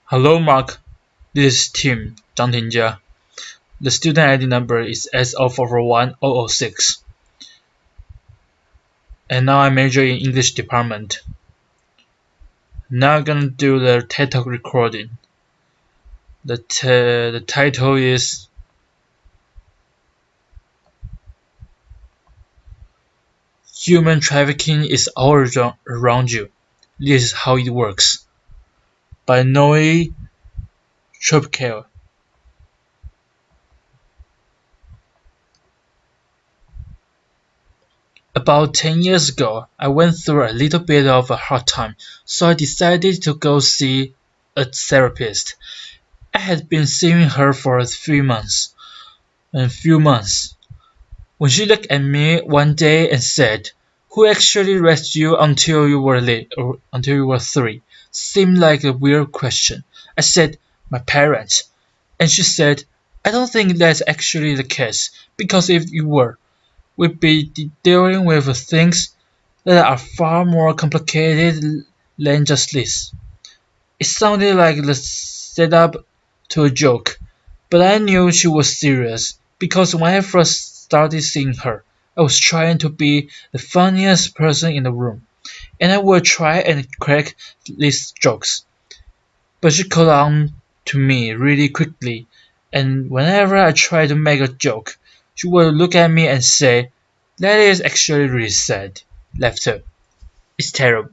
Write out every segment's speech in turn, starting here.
Hello, Mark. This is Tim, 张婷家. The student ID number is S04410006. And now I major in English department. Now I'm gonna do the TED Talk recording. The title is Human Trafficking is all around you. This is how it works. By Noe Thrupkaew. About 10 years ago, I went through a little bit of a hard time, so I decided to go see a therapist. I had been seeing her for a few months. When she looked at me one day and said, "Who actually raised you until you were 3?" Seemed like a weird question. I said, "My parents." And she said, "I don't think that's actually the case, because if you were, we'd be dealing with things that are far more complicated than just this." It sounded like the setup to a joke, but I knew she was serious, because when I first started seeing her, I was trying to be the funniest person in the room, and I would try and crack these jokes. But she caught on to me really quickly, and whenever I tried to make a joke, she would look at me and say, "That is actually really sad." Laughter. It's terrible.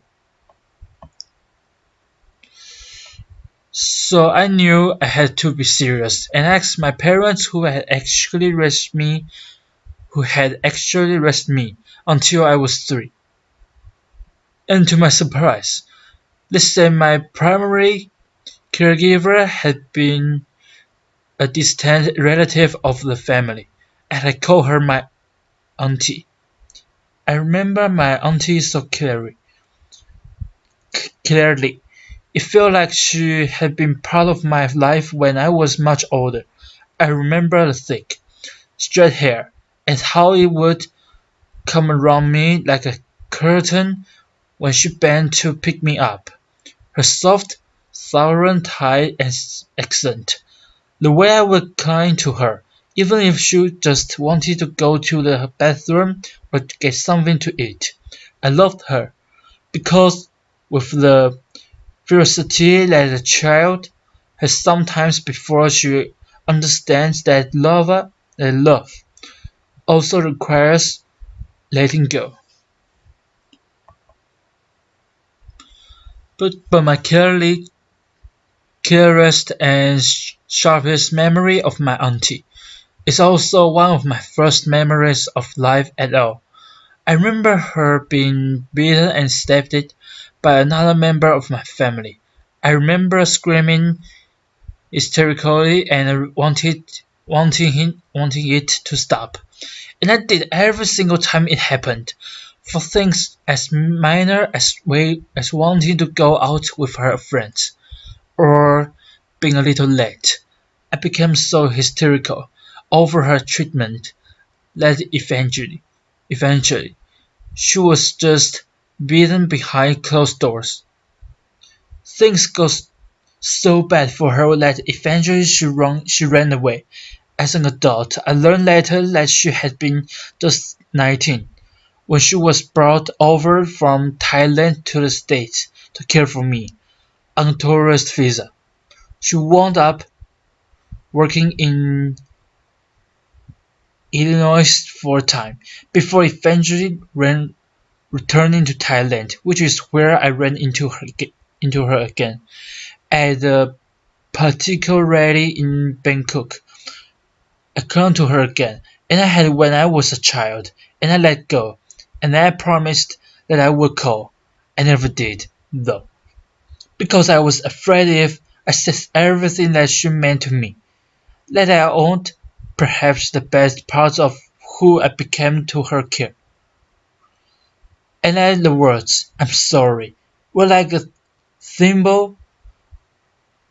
So I knew I had to be serious and asked my parents who had actually raised me until I was 3. And to my surprise, they said my primary caregiver had been a distant relative of the family, and I called her my auntie. I remember my auntie so clearly. It felt like she had been part of my life when I was much older. I remember the thick, straight hair, and how it would come around me like a curtain when she bent to pick me up. Her soft, southern Thai accent, the way I would cling to her, even if she just wanted to go to the bathroom or to get something to eat. I loved her, because with the ferocity that a child has sometimes before she understands that love also requires letting go. But my clearest and sharpest memory of my auntie is also one of my first memories of life at all. I remember her being beaten and stabbed by another member of my family. I remember screaming hysterically and wanting it to stop. And I did every single time it happened, for things as minor as wanting to go out with her friends, or being a little late. I became so hysterical over her treatment that eventually she was just beaten behind closed doors. Things got so bad for her that eventually she ran away. As an adult, I learned later that she had been just 19 when she was brought over from Thailand to the States to care for me on a tourist visa. She wound up working in Illinois for a time, before eventually returning to Thailand, which is where I ran into her again, at a particular rally in Bangkok. I clung to her again, and I had when I was a child, and I let go, and I promised that I would call. I never did, though, because I was afraid if I said everything that she meant to me, that I owned perhaps the best parts of who I became to her care. And then the words, "I'm sorry," were like a thimble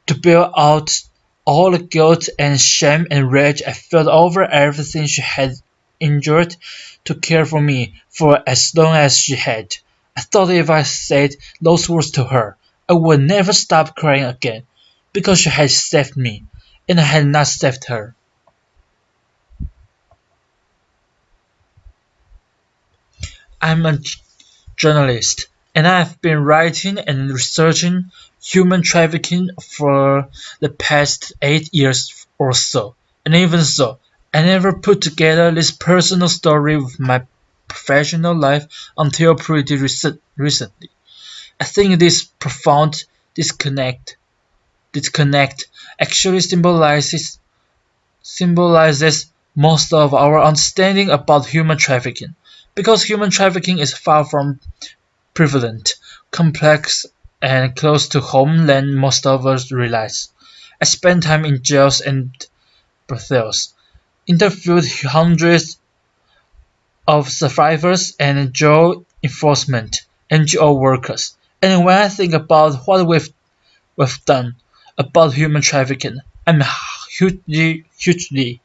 to bail out all the guilt and shame and rage I felt over everything she had endured to care for me for as long as she had. I thought if I said those words to her, I would never stop crying again. because she had saved me, and I had not saved her. I'm a journalist, and I have been writing and researching human trafficking for the past 8 years or so. And even so, I never put together this personal story with my professional life until pretty recently. I think this profound disconnect disconnect actually symbolizes most of our understanding about human trafficking, because human trafficking is far from prevalent, complex, and close to home than most of us realize. I spent time in jails and brothels, interviewed hundreds of survivors and jail enforcement NGO workers, and when I think about what we've done about human trafficking, I'm hugely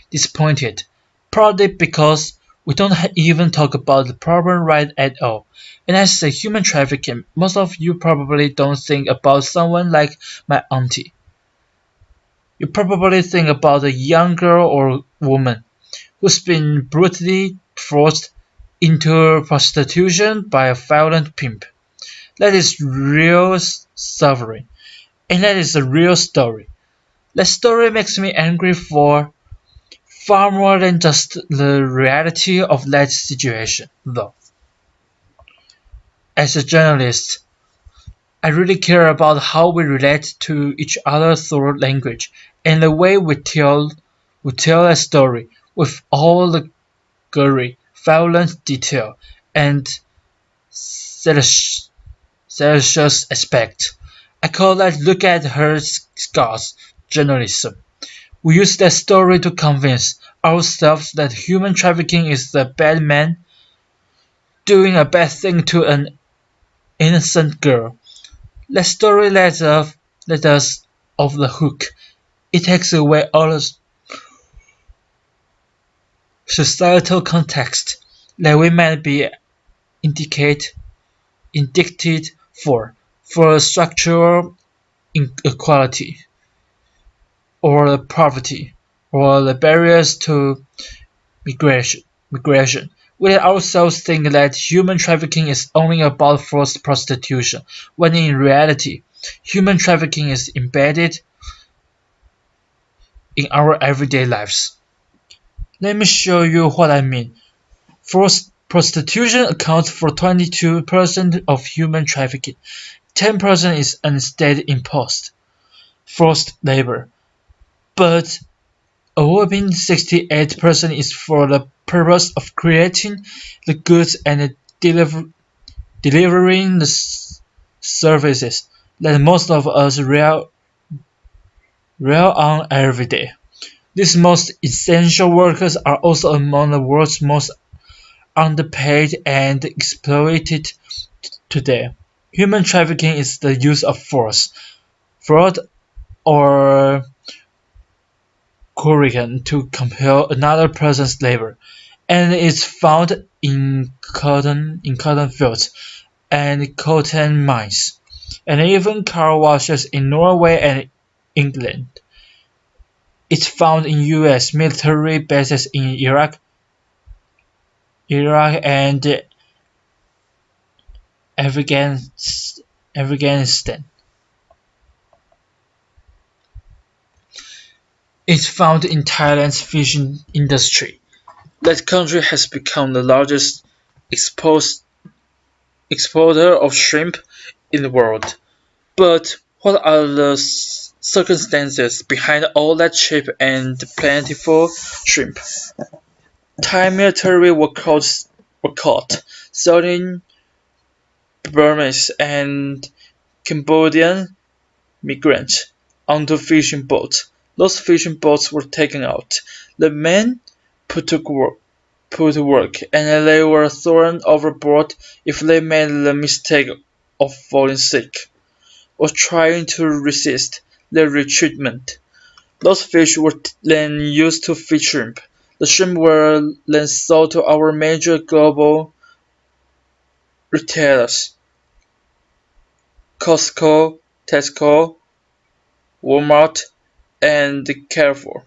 disappointed, partly because we don't even talk about the problem right at all. And as I say human trafficking, most of you probably don't think about someone like my auntie. You probably think about a young girl or woman who's been brutally forced into prostitution by a violent pimp. That is real suffering, and that is a real story. That story makes me angry for far more than just the reality of that situation, though. As a journalist, I really care about how we relate to each other through language and the way we tell a story with all the gory, violent detail and salacious aspect. I call that look at her scars journalism. We use that story to convince ourselves that human trafficking is the bad man doing a bad thing to an innocent girl. That story let us off the hook. It takes away all the societal context that we might be indicate, indicted for structural inequality, or poverty, or the barriers to migration. We let ourselves think that human trafficking is only about forced prostitution, when in reality, human trafficking is embedded in our everyday lives. Let me show you what I mean. Forced prostitution accounts for 22% of human trafficking. 10% is unstate imposed, forced labor, but a whopping 68% is for the purpose of creating the goods and delivering the services that most of us rely on every day. These most essential workers are also among the world's most underpaid and exploited today. Human trafficking is the use of force, fraud, or coercion to compel another person's labor, and is found in cotton fields and cotton mines, and even car washes in Norway and England. It's found in US military bases in Iraq and Afghanistan. It's found in Thailand's fishing industry. That country has become the largest exporter of shrimp in the world. But what are the circumstances behind all that cheap and plentiful shrimp? Thai military were caught selling Burmese and Cambodian migrants onto fishing boats. Those fishing boats were taken out. The men put to work, and they were thrown overboard if they made the mistake of falling sick or trying to resist their retreatment. Those fish were then used to feed shrimp. The shrimp were then sold to our major global retailers: Costco, Tesco, Walmart, and Carrefour.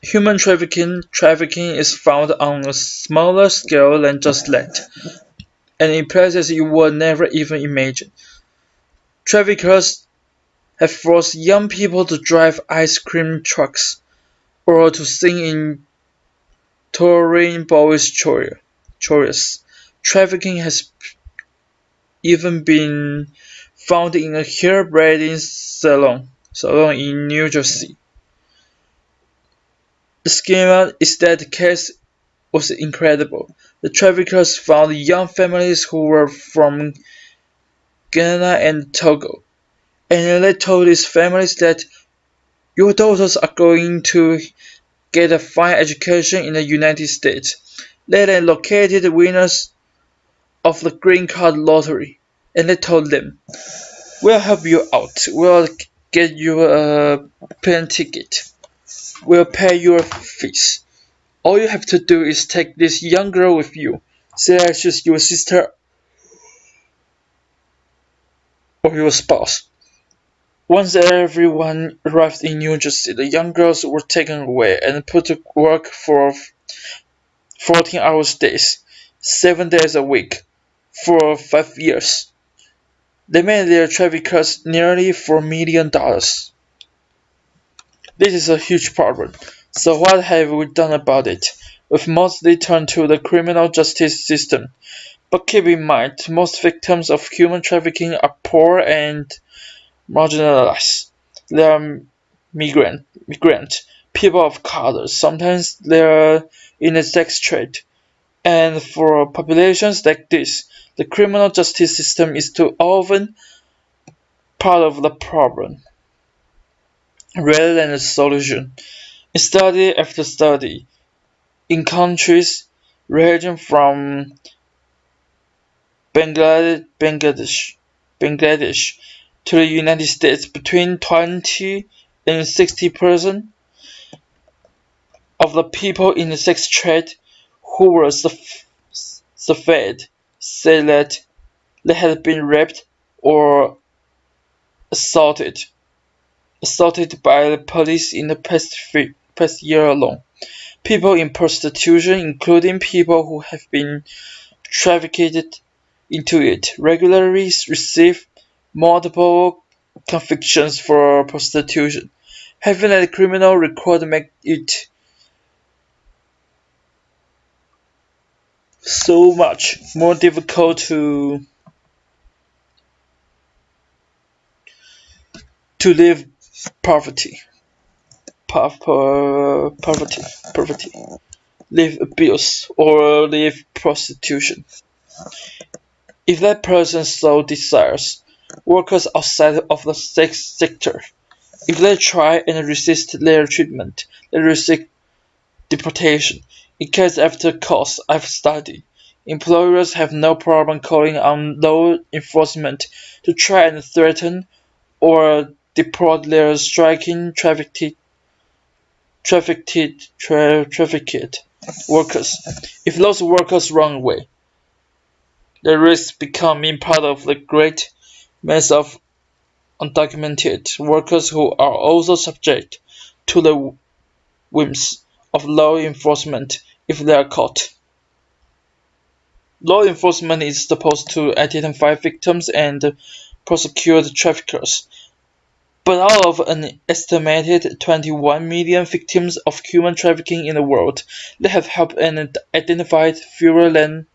Human trafficking is found on a smaller scale than just that, and in places you would never even imagine. Traffickers have forced young people to drive ice cream trucks or to sing in touring boys' choirs. Trafficking has even been found in a hair braiding salon in New Jersey. The schema is that the case was incredible. The traffickers found young families who were from Ghana and Togo, and they told these families that your daughters are going to get a fine education in the United States. They then located the winners of the green card lottery, and they told them, "We'll help you out. We'll get you a plane ticket. We'll pay your fees. All you have to do is take this young girl with you. Say she's your sister or your spouse." Once everyone arrived in New Jersey, the young girls were taken away and put to work for 14-hour days, 7 days a week, for 5 years. They made their traffickers nearly $4 million. This is a huge problem. So what have we done about it? We've mostly turned to the criminal justice system. But keep in mind, most victims of human trafficking are poor and marginalized. They are migrant, people of color. Sometimes they are in the sex trade. And for populations like this, the criminal justice system is too often part of the problem rather than the solution. In study after study, in countries ranging from Bangladesh to the United States, between 20 and 60% of the people in the sex trade who were surveyed said that they had been raped or assaulted by the police in the past year alone. People in prostitution, including people who have been trafficked into it, regularly receive multiple convictions for prostitution. Having a criminal record makes it so much more difficult to live poverty, live abuse, or live prostitution. If that person so desires, workers outside of the sex sector, if they try and resist their treatment, they risk deportation. In case after course I've studied, employers have no problem calling on law enforcement to try and threaten or deport their striking trafficked workers. If those workers run away, they risk becoming part of the great mass of undocumented workers who are also subject to the whims of law enforcement if they are caught. Law enforcement is supposed to identify victims and prosecute traffickers. But out of an estimated 21 million victims of human trafficking in the world, they have helped and identified fewer than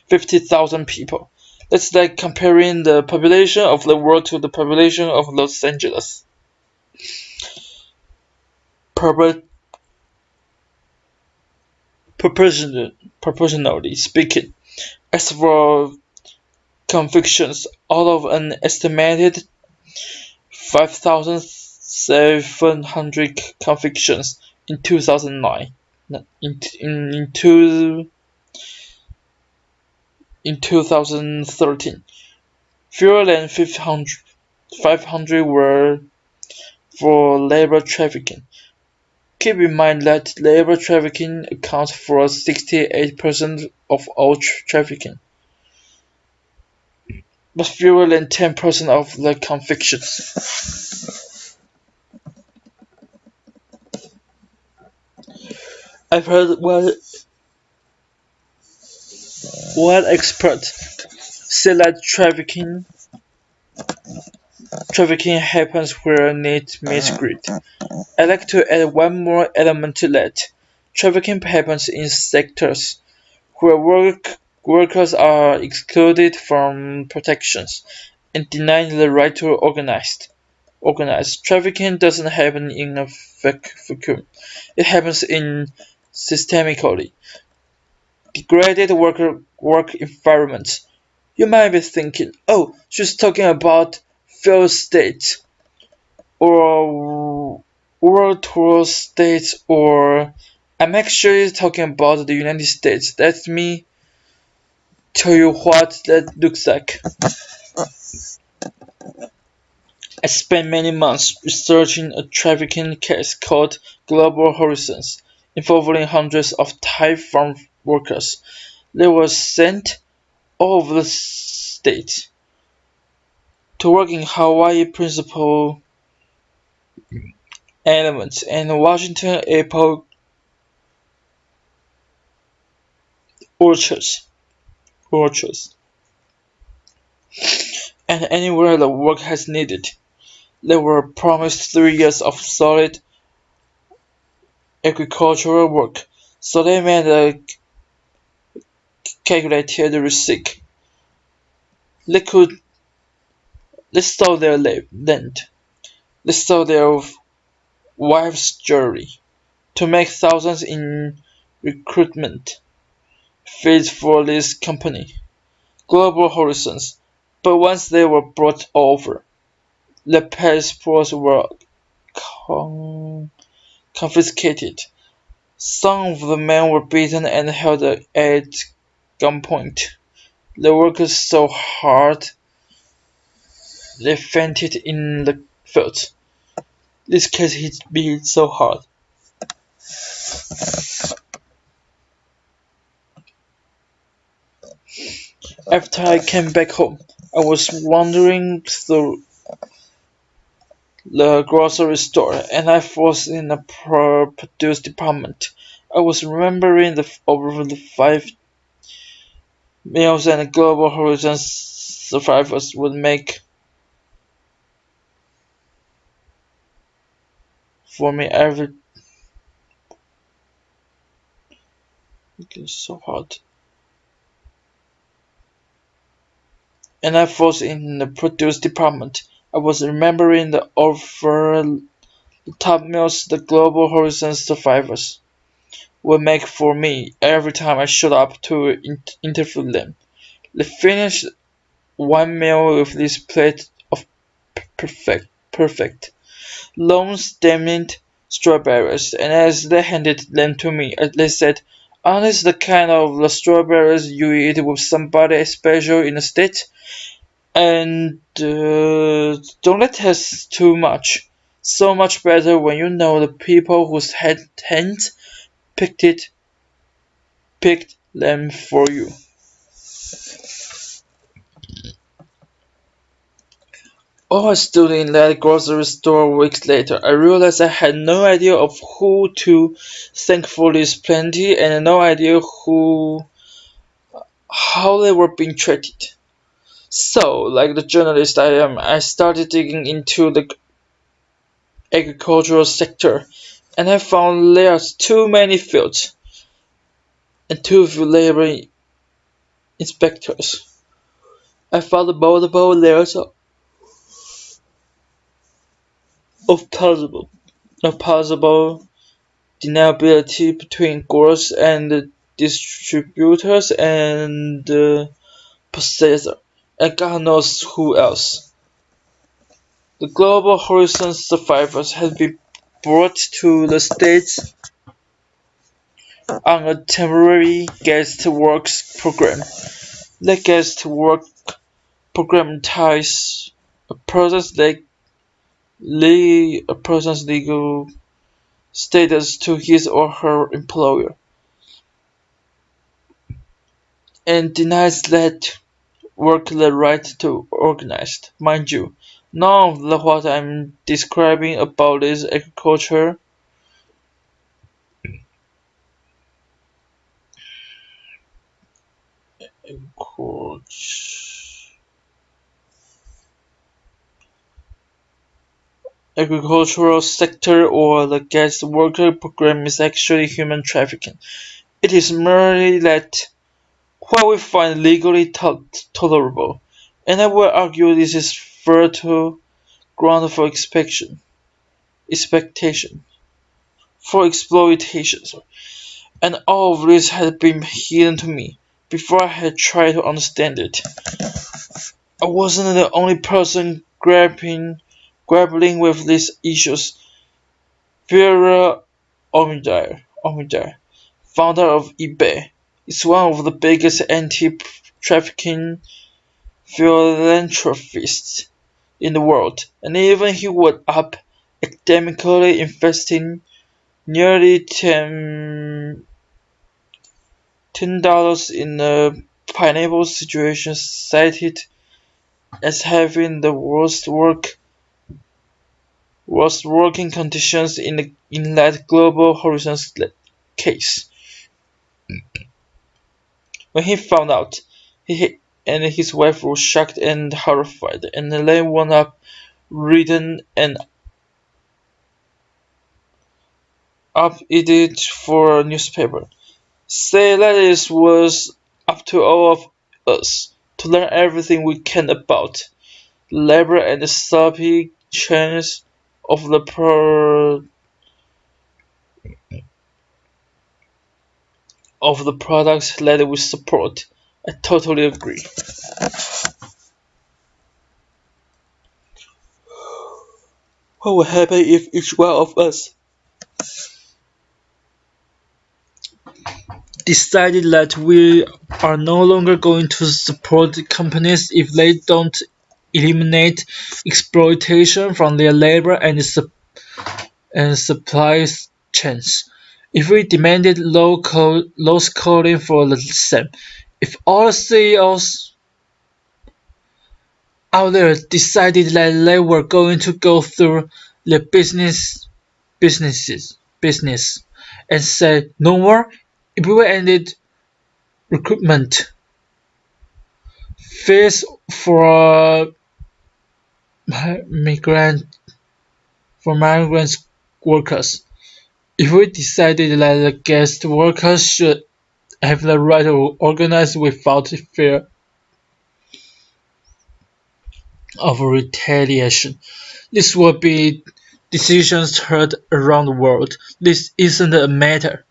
50,000 people. That's like comparing the population of the world to the population of Los Angeles. Proportionally speaking, as for convictions, out of an estimated 5,700 convictions in 2009, in 2013, fewer than 500 were for labor trafficking. Keep in mind that labor trafficking accounts for 68% of all trafficking. but fewer than 10% of the convictions. I've heard one expert say that trafficking happens where needs misread. I'd like to add one more element to that. Trafficking happens in sectors where workers are excluded from protections and denied the right to organize. Trafficking doesn't happen in a vacuum. It happens in systemically degraded work environments. You might be thinking, oh, she's talking about failed states or world tour states, or I'm actually talking about the United States. Let me tell you what that looks like. I spent many months researching a trafficking case called Global Horizons, involving hundreds of Thai farm workers. They were sent all over the state to work in Hawaii principal elements and Washington apple orchards, and anywhere the work has needed. They were promised 3 years of solid agricultural work, so they made a calculated risk. They could they sold their land, they sold their wives' jewelry to make thousands in recruitment fees for this company, Global Horizons. But once they were brought over, the passports were confiscated. Some of the men were beaten and held at gunpoint. The workers so hard they fainted in the field. This case hit me so hard. After I came back home, I was wandering through the grocery store and I was in the produce department. I was remembering over the 5 meals and Global Horizons survivors would make for me every it's so hard. And I was in the produce department. I was remembering the over the top meals the Global Horizons survivors would make for me every time I showed up to interview them. They finished one meal with this plate of perfect long-stemmed strawberries, and as they handed them to me, they said, "Aren't these the kind of the strawberries you eat with somebody special in the States? And don't let us too much. So much better when you know the people whose hands picked them for you." Oh, I stood in that grocery store weeks later. I realized I had no idea of who to thank for this plenty and no idea how they were being treated. So, like the journalist I am, I started digging into the agricultural sector, and I found there's too many fields and too few labor inspectors. I found multiple layers of possible deniability between growers and distributors and processor, and God knows who else. The Global Horizon survivors had been brought to the States on a temporary guest works program. The guest work program ties a person's legal status to his or her employer and denies that work the right to organize. Mind you, none of what I'm describing about this agricultural sector or the guest worker program is actually human trafficking. It is merely that what we find legally tolerable, and I will argue this is fertile ground for expectation, for exploitation. Sorry. And all of this had been hidden to me before I had tried to understand it. I wasn't the only person grappling with these issues. Vera Omidar, founder of eBay, is one of the biggest anti-trafficking philanthropists in the world, and even he was up academically investing nearly $10 in a pineapple situation cited as having the worst working conditions in that Global Horizons case. When he found out, he and his wife were shocked and horrified, and then wound up written an op-ed for a newspaper. Say that it was up to all of us to learn everything we can about labor and the supply chains of the products that we support. I totally agree. What would happen if each one of us decided that we are no longer going to support companies if they don't eliminate exploitation from their labor and supply chains? If we demanded low coding for the same, if all CEOs out there decided that they were going to go through the business and said no more, if we ended recruitment fees for migrant workers, if we decided that the guest workers should have the right to organize without fear of retaliation, this would be decisions heard around the world. This isn't a matter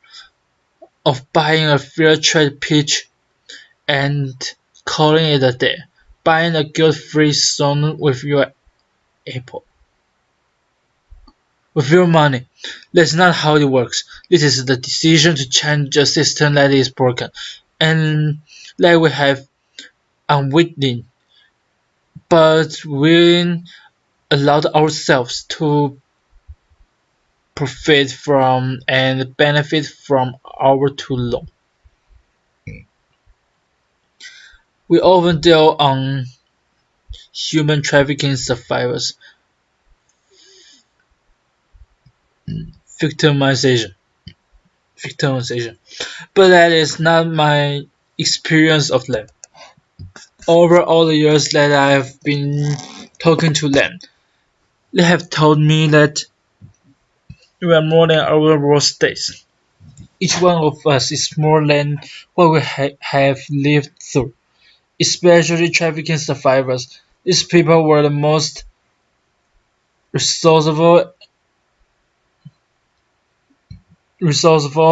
of buying a fair trade pitch and calling it a day, buying a guilt-free zone with your money. That's not how it works. This is the decision to change a system that is broken, and that we have unwitting, but we allowed ourselves to profit from and benefit from our too long. We often deal on human trafficking survivors, victimization, but that is not my experience of them. Over all the years that I have been talking to them, they have told me that we are more than our worst days. Each one of us is more than what we have lived through, especially trafficking survivors. These people were the most resourceful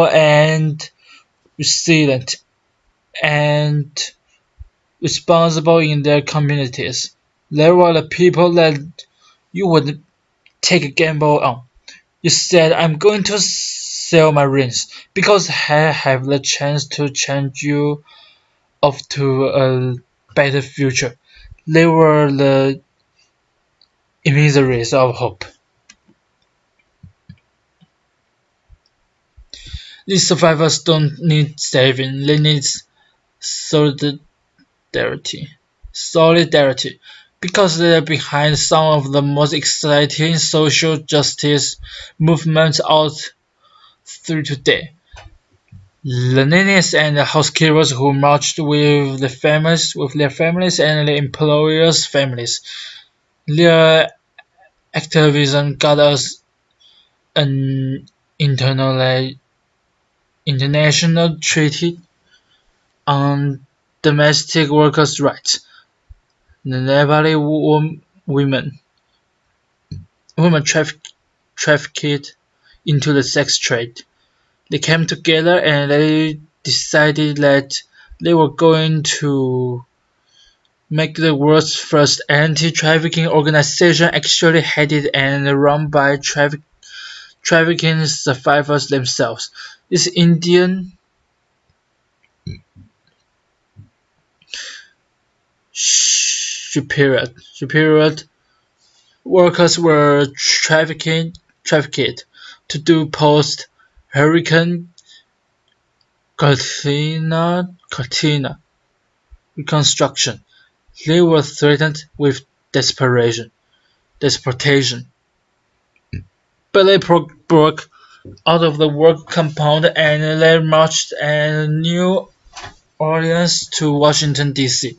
and resilient and responsible in their communities. They were the people that you would take a gamble on. You said, I'm going to sell my rings because I have the chance to change you off to a better future. They were the emissaries of hope. These survivors don't need saving, they need solidarity. solidarity, because they are behind some of the most exciting social justice movements out through today. The nannies and the housekeepers who marched with their families and the employers' families. Their activism got us an international treaty on domestic workers' rights. Nepali women women trafficked into the sex trade. They came together and they decided that they were going to make the world's first anti-trafficking organization, actually headed and run by trafficking survivors themselves. These Indian superior workers were trafficked to do post-Hurricane Katrina reconstruction. They were threatened with deportation, but they broke out of the work compound and they marched in New Orleans to Washington D.C.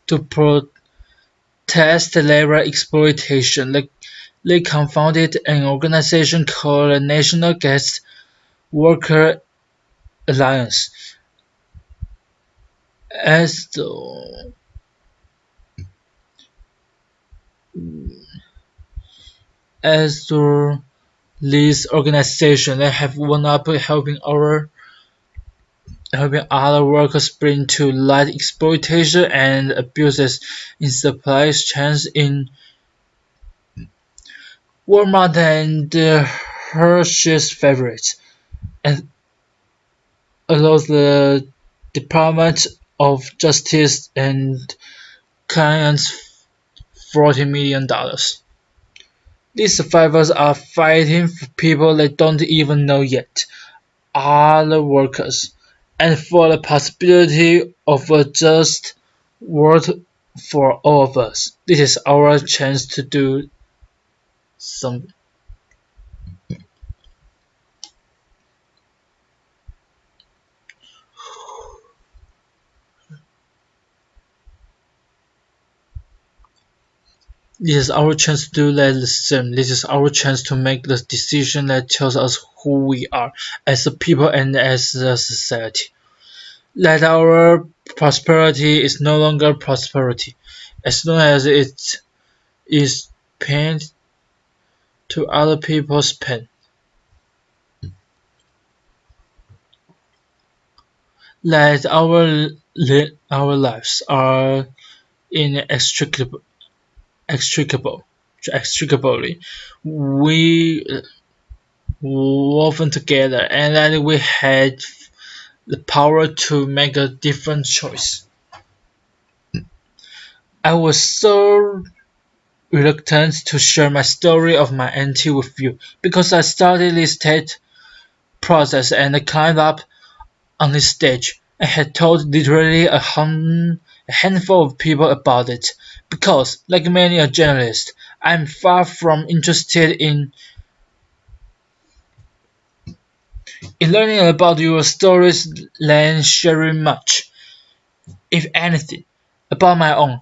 to protest labor exploitation. They confounded an organization called the National Guest Worker Alliance. As though as though these organizations they have wound up helping other workers bring to light exploitation and abuses in supply chains in Walmart and Hershey's favorites, and allows the Department of Justice and clients $40 million. These survivors are fighting for people they don't even know yet, other workers, and for the possibility of a just world for all of us. This is our chance to do something. This is our chance to do the same. This is our chance to make the decision that tells us who we are as a people and as a society. That our prosperity is no longer prosperity, as long as it is pain to other people's pain. That our lives are inextricable inextricably we woven together, and that we had the power to make a different choice. I was so reluctant to share my story of my auntie with you because I started this TED process and climbed up on this stage. I had told literally a handful of people about it because, like many a journalist, I'm far from interested in learning about your stories than sharing much, if anything, about my own.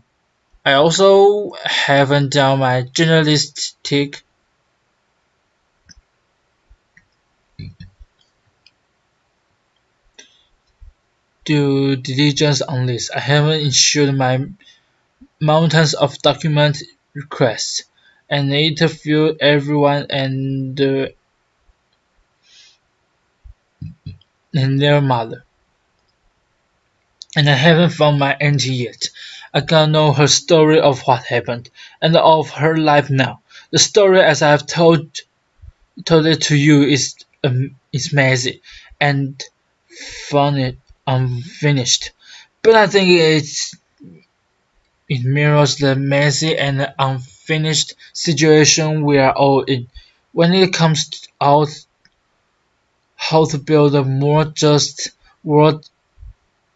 I also haven't done my journalistic due diligence on this. I haven't issued my mountains of document requests and interviewed everyone and their mother. And I haven't found my auntie yet. I gotta know her story of what happened and of her life now. The story as I have told it to you is messy and funny unfinished. But I think it mirrors the messy and unfinished situation we are all in. When it comes out how to build a more just world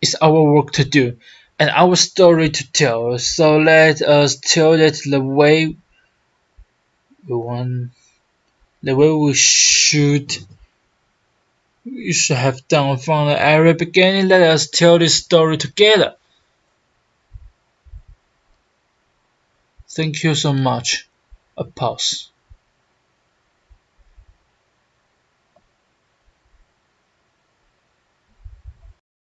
is our work to do. and our story to tell. So let us tell it the way we want, the way we should have done from the very beginning. Let us tell this story together. Thank you so much. A pause.